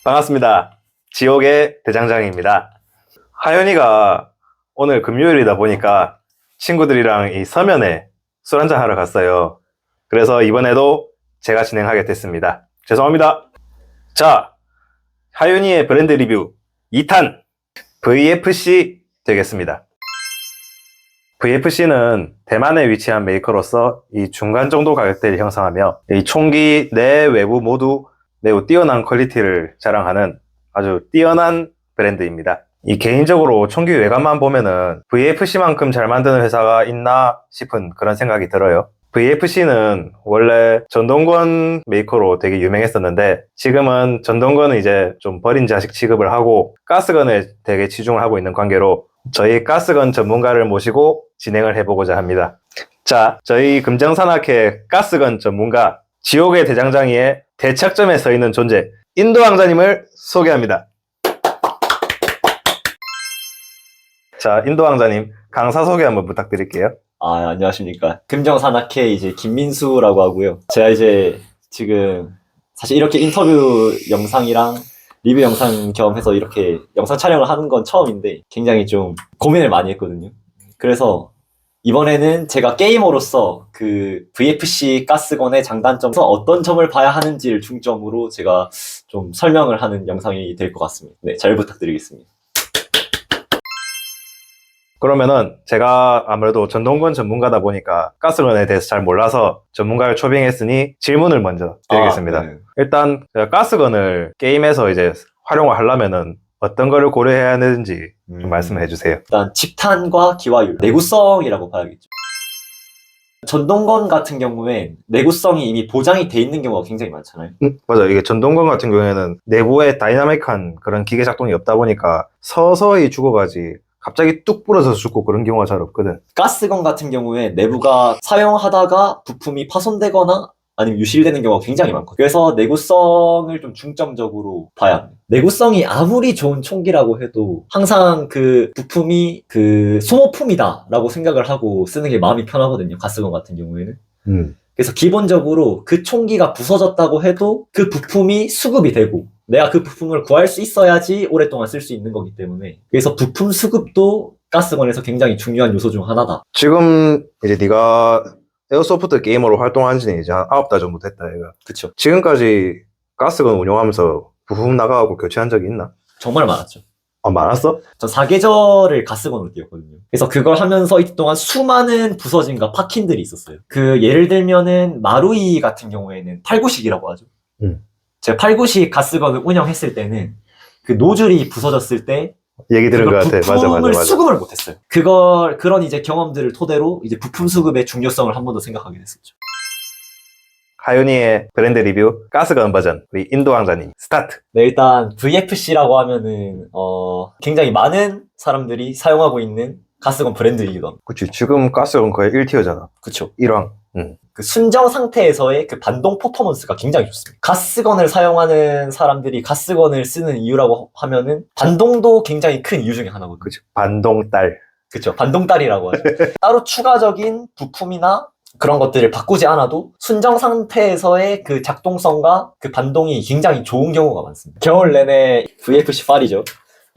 반갑습니다. 지옥의 대장장입니다. 하연이가 오늘 금요일이다 보니까 친구들이랑 이 서면에 술 한잔 하러 갔어요. 그래서 이번에도 제가 진행하게 됐습니다. 죄송합니다. 자, 하연이의 브랜드 리뷰 2탄 VFC 되겠습니다. VFC는 대만에 위치한 메이커로서 이 중간 정도 가격대를 형성하며 이 총기 내 외부 모두 매우 뛰어난 퀄리티를 자랑하는 아주 뛰어난 브랜드입니다. 이 개인적으로 총기 외관만 보면은 VFC만큼 잘 만드는 회사가 있나 싶은 그런 생각이 들어요. VFC는 원래 전동건 메이커로 되게 유명했었는데 지금은 전동건은 이제 좀 버린 자식 취급을 하고 가스건에 되게 치중을 하고 있는 관계로 저희 가스건 전문가를 모시고 진행을 해보고자 합니다. 자, 저희 금정산악회 가스건 전문가 지옥의 대장장이의 대척점에 서 있는 존재 인도왕자님을 소개합니다. 자, 인도왕자님 강사 소개 한번 부탁드릴게요. 안녕하십니까. 금정산악회 이제 김민수라고 하고요. 제가 이제 지금 사실 이렇게 인터뷰 영상이랑 리뷰 영상 겸 해서 이렇게 영상 촬영을 하는 건 처음인데 굉장히 좀 고민을 많이 했거든요. 그래서 이번에는 제가 게이머로서 그 VFC 가스건의 장단점에서 어떤 점을 봐야 하는지를 중점으로 제가 좀 설명을 하는 영상이 될 것 같습니다. 네, 잘 부탁드리겠습니다. 그러면은 제가 아무래도 전동건 전문가다 보니까 가스건에 대해서 잘 몰라서 전문가를 초빙했으니 질문을 먼저 드리겠습니다. 네. 일단 가스건을 게임에서 이제 활용을 하려면은 어떤 거를 고려해야 하는지 좀 말씀해 주세요. 일단 집탄과 기화율, 내구성이라고 봐야겠죠. 전동건 같은 경우엔 내구성이 이미 보장이 돼 있는 경우가 굉장히 많잖아요. 맞아. 이게 전동건 같은 경우에는 내부에 다이나믹한 그런 기계 작동이 없다 보니까 서서히 죽어가지 갑자기 뚝 부러져서 죽고 그런 경우가 잘 없거든. 가스건 같은 경우에 내부가 사용하다가 부품이 파손되거나 아니면 유실되는 경우가 굉장히 많거든요. 그래서 내구성을 좀 중점적으로 봐야 합니다. 내구성이 아무리 좋은 총기라고 해도 항상 그 부품이 그 소모품이다 라고 생각을 하고 쓰는 게 마음이 편하거든요. 가스건 같은 경우에는. 그래서 기본적으로 그 총기가 부서졌다고 해도 그 부품이 수급이 되고 내가 그 부품을 구할 수 있어야지 오랫동안 쓸 수 있는 거기 때문에 그래서 부품 수급도 가스건에서 굉장히 중요한 요소 중 하나다. 지금 이제 네가 에어소프트 게이머로 활동한 지는 이제 한 9달 정도 됐다 얘가. 그쵸. 지금까지 가스건 운영하면서 부품 나가고 교체한 적이 있나? 정말 많았죠. 많았어? 전 사계절을 가스건으로 뛰었거든요. 그래서 그걸 하면서 이때 동안 수많은 부서짐과 파킨들이 있었어요. 그 예를 들면은 마루이 같은 경우에는 8구식이라고 하죠. 제가 8구식 가스건을 운영했을 때는 그 노즐이 부서졌을 때 얘기 들은 것 같아. 부품을 맞아. 수급을 못했어요. 그런 이제 경험들을 토대로 이제 부품 수급의 중요성을 한 번 더 생각하게 됐었죠. 하윤이의 브랜드 리뷰 가스건 버전 우리 인도왕자님 스타트. 네, 일단 VFC라고 하면은 굉장히 많은 사람들이 사용하고 있는 가스건 브랜드이기도. 그치, 지금 가스건 거의 1티어잖아. 그쵸. 1왕. 그 순정 상태에서의 그 반동 퍼포먼스가 굉장히 좋습니다. 가스건을 사용하는 사람들이 가스건을 쓰는 이유라고 하면은 반동도 굉장히 큰 이유 중에 하나거든요. 그치, 반동딸. 그쵸. 반동딸이라고 하죠. 따로 추가적인 부품이나 그런 것들을 바꾸지 않아도 순정 상태에서의 그 작동성과 그 반동이 굉장히 좋은 경우가 많습니다. 겨울 내내 VFC5이죠.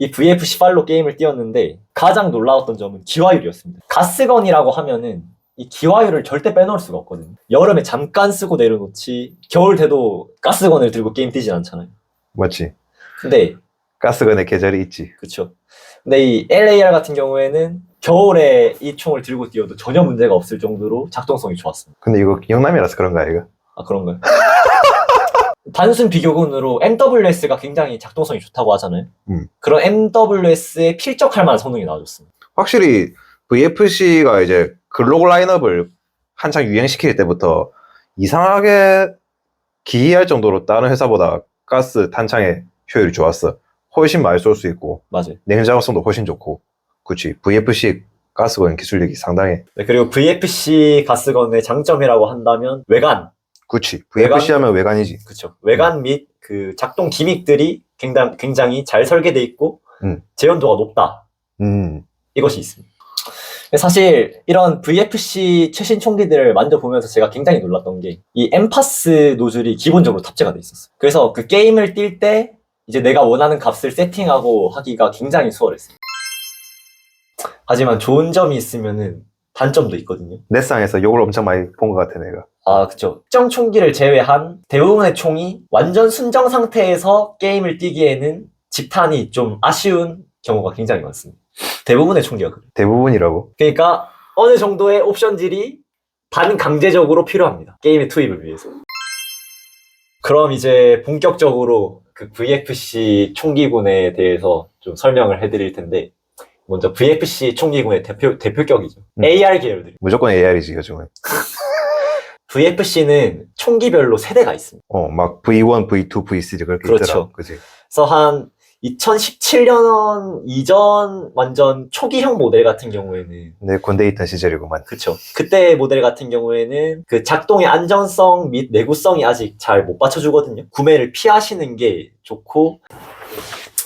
이 VFC5로 게임을 뛰었는데 가장 놀라웠던 점은 기화율이었습니다. 가스건이라고 하면은 이 기화율을 절대 빼놓을 수가 없거든요. 여름에 잠깐 쓰고 내려놓지 겨울 돼도 가스건을 들고 게임 뛰진 않잖아요. 맞지. 근데 가스건의 계절이 있지. 그쵸. 근데 이 LAR 같은 경우에는 겨울에 이 총을 들고 뛰어도 전혀 문제가 없을 정도로 작동성이 좋았습니다. 근데 이거 영남이라서 그런가 이거? 아, 그런가요? 단순 비교군으로 MWS가 굉장히 작동성이 좋다고 하잖아요. 그런 MWS에 필적할 만한 성능이 나와줬습니다. 확실히 VFC가 이제 글로벌 라인업을 한창 유행시킬 때부터 이상하게 기이할 정도로 다른 회사보다 가스 탄창의 효율이 좋았어. 훨씬 많이 쏠 수 있고 맞아요. 냉장고성도 훨씬 좋고. 그치, VFC 가스건 기술력이 상당해. 네, 그리고 VFC 가스건의 장점이라고 한다면 외관. 그치, VFC 하면 외관이지. 그쵸. 외관 및 그 작동 기믹들이 굉장히 잘 설계돼 있고 재현도가 높다. 이것이 있습니다. 사실 이런 VFC 최신 총기들을 만져보면서 제가 굉장히 놀랐던 게 이 엠파스 노즐이 기본적으로 탑재가 돼 있었어요. 그래서 그 게임을 뛸 때 이제 내가 원하는 값을 세팅하고 하기가 굉장히 수월했어요. 하지만 좋은 점이 있으면은 단점도 있거든요. 넷상에서 욕을 엄청 많이 본 것 같아, 내가. 아, 그쵸. 특정 총기를 제외한 대부분의 총이 완전 순정 상태에서 게임을 뛰기에는 집탄이 좀 아쉬운 경우가 굉장히 많습니다. 대부분의 총기가 그래요. 대부분이라고. 그러니까 어느 정도의 옵션들이 반강제적으로 필요합니다. 게임의 투입을 위해서. 그럼 이제 본격적으로 그 VFC 총기군에 대해서 좀 설명을 해드릴 텐데, 먼저 VFC 총기군의 대표격이죠. AR 계열들. 무조건 AR이지, 요즘은. VFC는 총기별로 세대가 있습니다. 막 V1, V2, V3 그렇게 그렇죠. 있더라. 그지? 그래서 한 2017년 이전 완전 초기형 모델 같은 경우에는 내 군대 있던 시절이구만. 그쵸. 그때 모델 같은 경우에는 그 작동의 안전성 및 내구성이 아직 잘 못 받쳐주거든요. 구매를 피하시는 게 좋고.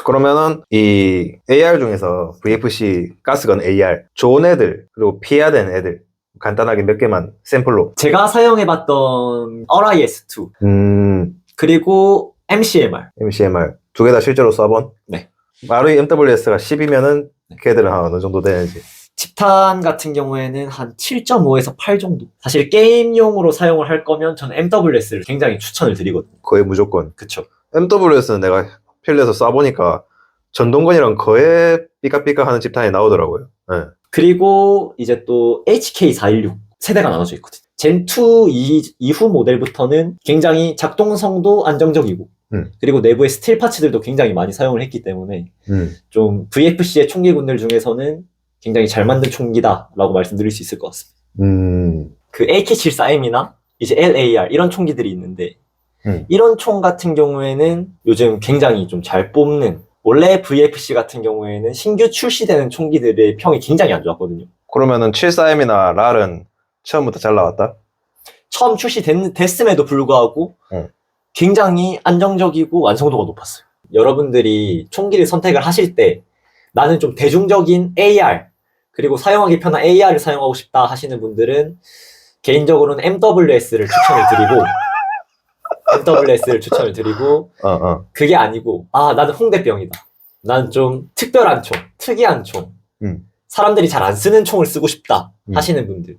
그러면은 이 AR 중에서 VFC 가스건 AR 좋은 애들 그리고 피해야 되는 애들 간단하게 몇 개만 샘플로. 제가 사용해봤던 RIS-2 그리고 MCMR. MCMR 두 개 다 실제로 써본? 네. REMWS가 10이면은 걔들은 한 어느 정도 되는지. 집탄 같은 경우에는 한 7.5에서 8 정도. 사실 게임용으로 사용을 할 거면 저는 MWS를 굉장히 추천을 드리거든요. 거의 무조건. 그쵸. MWS는 내가 필드에서 쏴보니까 전동건이랑 거의 삐까삐까 하는 집탄이 나오더라고요. 네. 그리고 이제 또 HK416 세대가 나눠져 있거든요. 젠2 이후 모델부터는 굉장히 작동성도 안정적이고 그리고 내부의 스틸 파츠들도 굉장히 많이 사용을 했기 때문에 좀 VFC의 총기군들 중에서는 굉장히 잘 만든 총기다라고 말씀드릴 수 있을 것 같습니다. 그 AK-74M이나 이제 LAR 이런 총기들이 있는데 이런 총 같은 경우에는 요즘 굉장히 좀 잘 뽑는, 원래 VFC 같은 경우에는 신규 출시되는 총기들의 평이 굉장히 안 좋았거든요. 그러면은 74M이나 랄은 처음부터 잘 나왔다? 처음 출시됐음에도 불구하고 굉장히 안정적이고 완성도가 높았어요. 여러분들이 총기를 선택을 하실 때 나는 좀 대중적인 AR 그리고 사용하기 편한 AR을 사용하고 싶다 하시는 분들은 개인적으로는 MWS를 추천을 드리고 그게 아니고 나는 홍대병이다. 나는 좀 특별한 총, 특이한 총, 사람들이 잘 안 쓰는 총을 쓰고 싶다 하시는 분들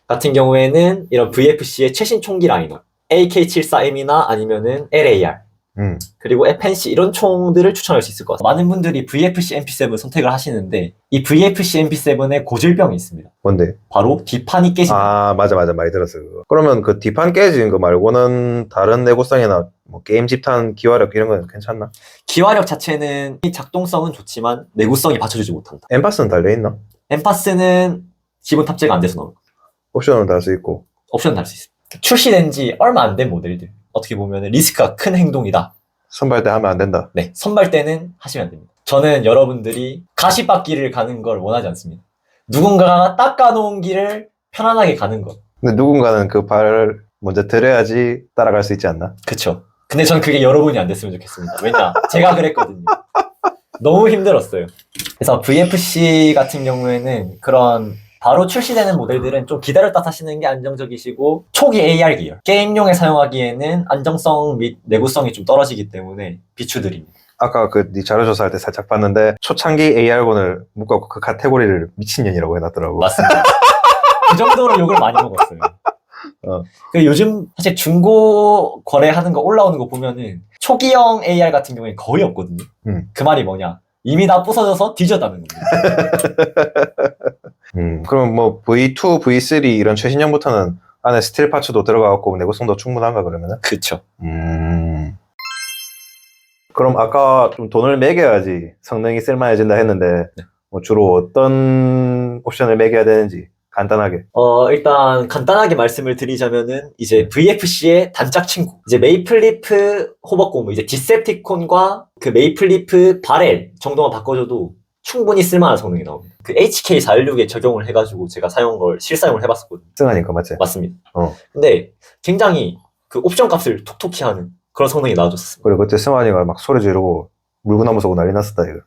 같은 경우에는 이런 VFC의 최신 총기 라인업 AK-74M이나 아니면은 LAR 그리고 FNC 이런 총들을 추천할 수 있을 것 같아요. 많은 분들이 VFC MP7 선택을 하시는데 이 VFC MP7에 고질병이 있습니다. 뭔데? 바로 뒷판이 깨집니다. 맞아 많이 들었어 그거. 그러면 그 뒷판 깨진 거 말고는 다른 내구성이나 뭐 게임 집탄 기화력 이런 건 괜찮나? 기화력 자체는 작동성은 좋지만 내구성이 받쳐주지 못한다. 엠파스는 달려있나? 엠파스는 기본 탑재가 안 돼서 나옵니다 옵션은 달 수 있고. 옵션 달 수 있습니다. 출시된 지 얼마 안 된 모델들 어떻게 보면 리스크가 큰 행동이다. 선발 때 하면 안 된다. 네, 선발 때는 하시면 안 됩니다. 저는 여러분들이 가시밭길을 가는 걸 원하지 않습니다. 누군가가 닦아놓은 길을 편안하게 가는 것. 근데 누군가는 그 발을 먼저 들여야지 따라갈 수 있지 않나? 그쵸. 근데 전 그게 여러분이 안 됐으면 좋겠습니다. 왜냐? 제가 그랬거든요. 너무 힘들었어요. 그래서 VFC 같은 경우에는 그런 바로 출시되는 모델들은 좀 기다렸다 사시는 게 안정적이시고 초기 AR 계열 게임용에 사용하기에는 안정성 및 내구성이 좀 떨어지기 때문에 비추드립니다. 아까 그 네 자료 조사할 때 살짝 봤는데 초창기 AR군을 묶어갖고 그 카테고리를 미친년이라고 해놨더라고. 맞습니다. 그 정도로 욕을 많이 먹었어요. 그 요즘 사실 중고 거래하는 거 올라오는 거 보면은 초기형 AR 같은 경우에 거의 없거든요. 그 말이 뭐냐? 이미 다 부서져서 뒤졌다는 겁니다. 그럼 뭐 V2, V3 이런 최신형부터는 안에 스틸 파츠도 들어가갖고 내구성도 충분한가 그러면은? 그쵸. 그럼 아까 좀 돈을 매겨야지 성능이 쓸만해진다 했는데 뭐 주로 어떤 옵션을 매겨야 되는지 간단하게. 일단 간단하게 말씀을 드리자면은 이제 VFC의 단짝 친구 이제 메이플리프 호버고무 이제 디셉티콘과 그 메이플리프 바렐 정도만 바꿔줘도 충분히 쓸만한 성능이 나옵니다. 그 HK416에 적용을 해가지고 제가 실사용을 해봤었거든요. 승하니까 맞지? 맞습니다. 근데 굉장히 그 옵션 값을 톡톡히 하는 그런 성능이 나와줬습니다. 그래 그때 승환이가 막 소리 지르고 물구나무 쏘고 난리 났었다 이거.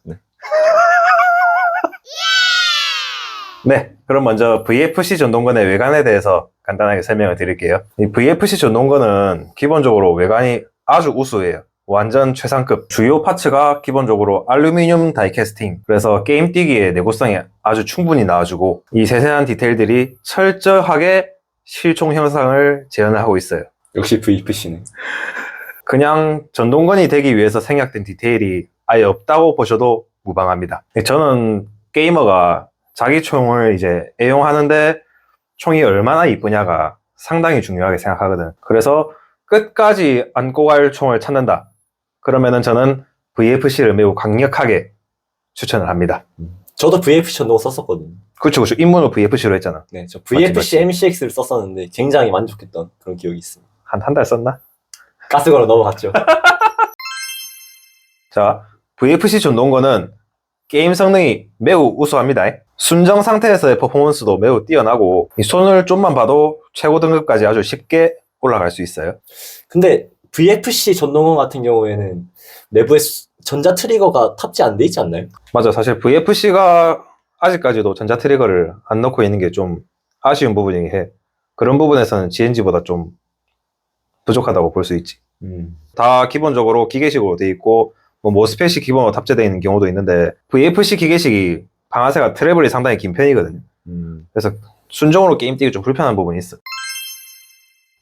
네, 그럼 먼저 VFC 전동건의 외관에 대해서 간단하게 설명을 드릴게요. 이 VFC 전동건은 기본적으로 외관이 아주 우수해요. 완전 최상급. 주요 파츠가 기본적으로 알루미늄 다이캐스팅. 그래서 게임 뛰기에 내구성이 아주 충분히 나와주고 이 세세한 디테일들이 철저하게 실총 형상을 재현을 하고 있어요. 역시 VFC네. 그냥 전동건이 되기 위해서 생략된 디테일이 아예 없다고 보셔도 무방합니다. 저는 게이머가 자기 총을 이제 애용하는데 총이 얼마나 이쁘냐가 상당히 중요하게 생각하거든. 그래서 끝까지 안고 갈 총을 찾는다. 그러면은 저는 VFC를 매우 강력하게 추천을 합니다. 저도 VFC 전동 썼었거든요. 그쵸. 입문을 VFC로 했잖아. 네, 저 VFC 맞지. MCX를 썼었는데 굉장히 만족했던 그런 기억이 있습니다. 한 달 썼나? 가스건으로 넘어갔죠. 자, VFC 전동건은 게임 성능이 매우 우수합니다. 순정 상태에서의 퍼포먼스도 매우 뛰어나고 이 손을 좀만 봐도 최고 등급까지 아주 쉽게 올라갈 수 있어요. 근데 VFC 전동건 같은 경우에는 내부에 전자 트리거가 탑재 안 돼 있지 않나요? 맞아. 사실 VFC가 아직까지도 전자 트리거를 안 넣고 있는 게 좀 아쉬운 부분이긴 해. 그런 부분에서는 GNG보다 좀 부족하다고 볼 수 있지. 다 기본적으로 기계식으로 돼 있고 뭐 모스펫이 기본으로 탑재되어 있는 경우도 있는데 VFC 기계식이 방아쇠가 트래블이 상당히 긴 편이거든요. 그래서 순정으로 게임 뛰기 좀 불편한 부분이 있어.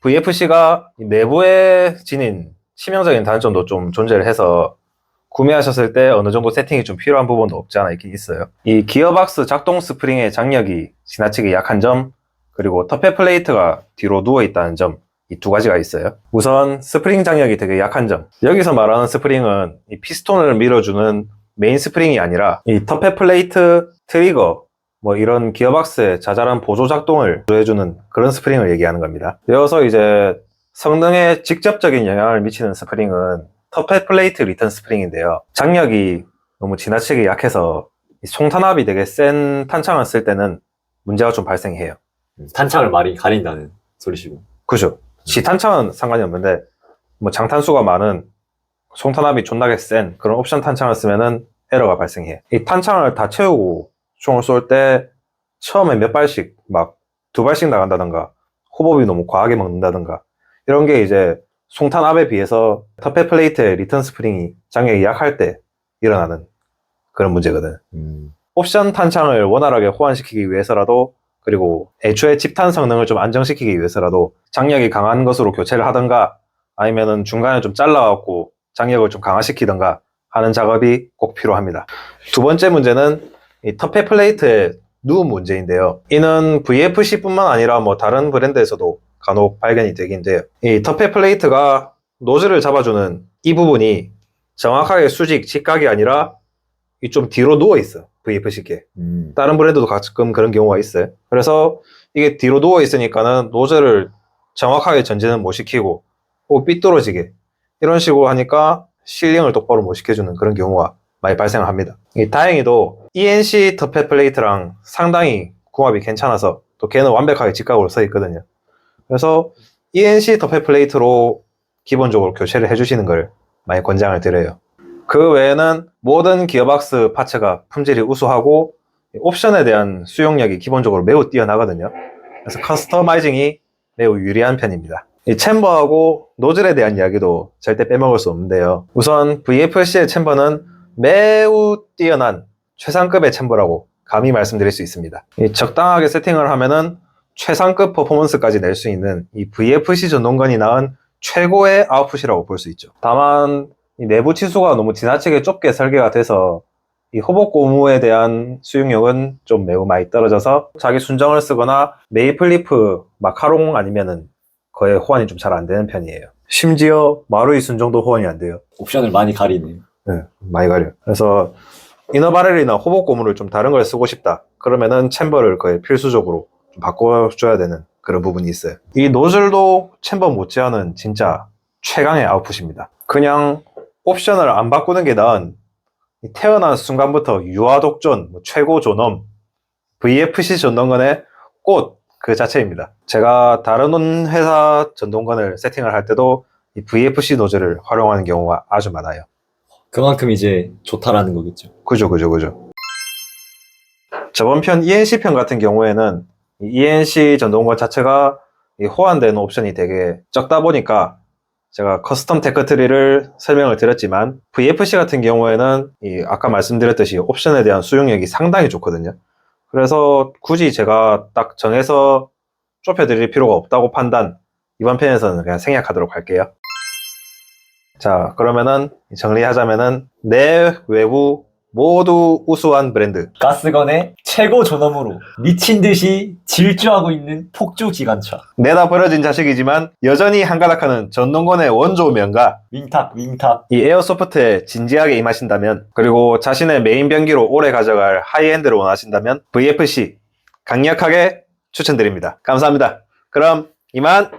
VFC가 내부에 지닌 치명적인 단점도 좀 존재를 해서 구매하셨을 때 어느 정도 세팅이 좀 필요한 부분도 없지 않아 있긴 있어요. 이 기어박스 작동 스프링의 장력이 지나치게 약한 점, 그리고 터펫 플레이트가 뒤로 누워 있다는 점, 이 두 가지가 있어요. 우선 스프링 장력이 되게 약한 점. 여기서 말하는 스프링은 이 피스톤을 밀어주는 메인 스프링이 아니라 이 터펫 플레이트, 트리거, 뭐 이런 기어박스의 자잘한 보조 작동을 해주는 그런 스프링을 얘기하는 겁니다. 이어서 이제 성능에 직접적인 영향을 미치는 스프링은 터펫 플레이트 리턴 스프링인데요. 장력이 너무 지나치게 약해서 총탄압이 되게 센 탄창을 쓸 때는 문제가 좀 발생해요. 탄창을 많이 가린다는 소리시고. 그죠? 지탄창은 상관이 없는데 뭐 장탄수가 많은 총탄압이 존나게 센 그런 옵션 탄창을 쓰면은 에러가 발생해. 이 탄창을 다 채우고 총을 쏠 때 처음에 몇 발씩 막 두 발씩 나간다던가 호흡이 너무 과하게 먹는다던가 이런 게 이제 송탄압에 비해서 터펫 플레이트의 리턴 스프링이 장력이 약할 때 일어나는 그런 문제거든. 옵션 탄창을 원활하게 호환시키기 위해서라도 그리고 애초에 집탄 성능을 좀 안정시키기 위해서라도 장력이 강한 것으로 교체를 하던가 아니면은 중간에 좀 잘라갖고 장력을 좀 강화시키던가 하는 작업이 꼭 필요합니다. 두 번째 문제는 이 터펫 플레이트의 누움 문제인데요. 이는 VFC뿐만 아니라 뭐 다른 브랜드에서도 간혹 발견이 되긴 돼요. 이 터펫 플레이트가 노즐을 잡아주는 이 부분이 정확하게 수직, 직각이 아니라 이 좀 뒤로 누워 있어. VFC께. 다른 브랜드도 가끔 그런 경우가 있어요. 그래서 이게 뒤로 누워 있으니까는 노즐을 정확하게 전진은 못 시키고 꼭 삐뚤어지게 이런 식으로 하니까 실링을 똑바로 못 시켜주는 그런 경우가 많이 발생을 합니다. 다행히도 ENC 터펫 플레이트랑 상당히 궁합이 괜찮아서 또 걔는 완벽하게 직각으로 서 있거든요. 그래서 ENC 터펫 플레이트로 기본적으로 교체를 해주시는 걸 많이 권장을 드려요. 그 외에는 모든 기어박스 파츠가 품질이 우수하고 옵션에 대한 수용력이 기본적으로 매우 뛰어나거든요. 그래서 커스터마이징이 매우 유리한 편입니다. 이 챔버하고 노즐에 대한 이야기도 절대 빼먹을 수 없는데요. 우선 VFC의 챔버는 매우 뛰어난 최상급의 챔버라고 감히 말씀드릴 수 있습니다. 적당하게 세팅을 하면은 최상급 퍼포먼스까지 낼 수 있는 이 VFC 전동건이 낳은 최고의 아웃풋이라고 볼 수 있죠. 다만 이 내부 치수가 너무 지나치게 좁게 설계가 돼서 이 호복 고무에 대한 수용력은 좀 매우 많이 떨어져서 자기 순정을 쓰거나 메이플리프, 마카롱 아니면은 거의 호환이 좀 잘 안 되는 편이에요. 심지어 마루이 순정도 호환이 안 돼요. 옵션을 많이 가리네요. 네, 많이 가려. 그래서 이너바렐이나 호복 고무를 좀 다른 걸 쓰고 싶다. 그러면은 챔버를 거의 필수적으로 좀 바꿔줘야 되는 그런 부분이 있어요. 이 노즐도 챔버 못지않은 진짜 최강의 아웃풋입니다. 그냥 옵션을 안 바꾸는 게 나은 태어난 순간부터 유아독존, 최고 존엄, VFC 전동건의 꽃 그 자체입니다. 제가 다른 회사 전동건을 세팅을 할 때도 이 VFC 노즐을 활용하는 경우가 아주 많아요. 그만큼 이제 좋다라는 거겠죠. 그죠. 저번 편 ENC 편 같은 경우에는 이 ENC 전동건 자체가 이 호환되는 옵션이 되게 적다 보니까 제가 커스텀 테크트리를 설명을 드렸지만 VFC 같은 경우에는 아까 말씀드렸듯이 옵션에 대한 수용력이 상당히 좋거든요. 그래서 굳이 제가 딱 정해서 좁혀드릴 필요가 없다고 판단, 이번 편에서는 그냥 생략하도록 할게요. 자, 그러면은 정리하자면은 내 외부 모두 우수한 브랜드. 가스건의 최고 존엄으로 미친 듯이 질주하고 있는 폭주 기관차. 내다 버려진 자식이지만 여전히 한가닥하는 전동건의 원조 명가. 윙탑, 윙탑. 이 에어소프트에 진지하게 임하신다면, 그리고 자신의 메인 변기로 오래 가져갈 하이엔드를 원하신다면 VFC 강력하게 추천드립니다. 감사합니다. 그럼 이만.